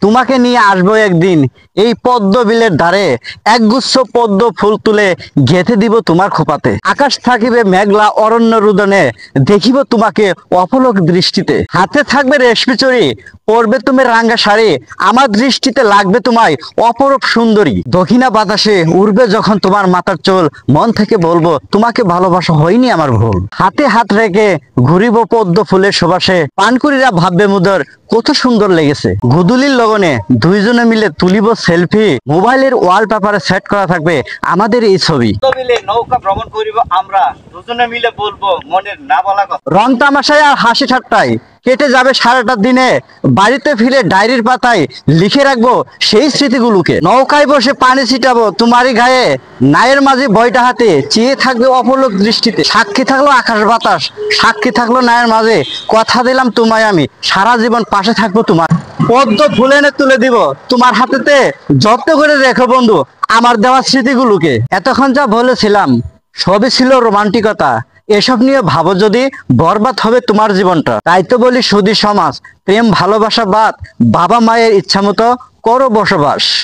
তোমাকে নিয়ে আসবো একদিন এই পদ্ম বিলের ধারে, একগুচ্ছ পদ্ম ফুল তুলে গেঁথে দিব তোমার খোপাতে। আকাশ থাকিবে মেঘলা অরণ্য রুদনে, দেখিব তোমাকে অপলক দৃষ্টিতে। হাতে থাকবে রেশমি চড়ি, পরবে তুমি রাঙ্গা শাড়ি, আমার দৃষ্টিতে লাগবে তোমায় অপরূপ সুন্দরী। দক্ষিণা বাতাসে উড়বে যখন তোমার মাথার চুল, মন থেকে বলবো তোমাকে ভালোবাসা হয়নি আমার ভুল। হাতে হাত রেখে ঘুরিব পদ্ম ফুলের সুবাসে, পানকুড়িরা ভাববে মুদর কত সুন্দর লেগেছে। গুদুলির লগনে দুইজনে মিলে তুলিব সেলফি, মোবাইলের ওয়ালপেপারে সেট করা থাকবে আমাদের এই ছবি। নৌকা ভ্রমণ করিব আমরা, দুজনে মিলে বলবো মনের না বলা কথা। রং তামাশায় আর হাসি ঠাট্টায় কেটে যাবে সারাটা দিনে, বাড়িতে ফিরে ডায়েরির পাতায় লিখে রাখবো সেই স্মৃতিগুলোকে। নৌকায় বসে পানি ছিটাবো তোমারই গায়ে, নায়ের মাঝে বইটা হাতে চেয়ে থাকবে অপলক দৃষ্টিতে। সাক্ষী থাকলো আকাশ বাতাস, সাক্ষী থাকলো নায়ের মাঝে, কথা দিলাম তোমায় আমি সারা জীবন পাশে থাকবো তোমার। পদ্ম ফুল এনে তুলে দিব তোমার হাতেতে, যত্ন করে রেখো বন্ধু আমার দেওয়া স্মৃতিগুলোকে। এতক্ষণ যা বলেছিলাম সবই ছিল রোমান্টিকতা, এসব নিয়ে ভাবো যদি বরবাদ হবে তোমার জীবনটা। তাই তো বলি সুধী সমাজ, প্রেম ভালোবাসা বাদ, বাবা মায়ের ইচ্ছা মতো করো বসবাস।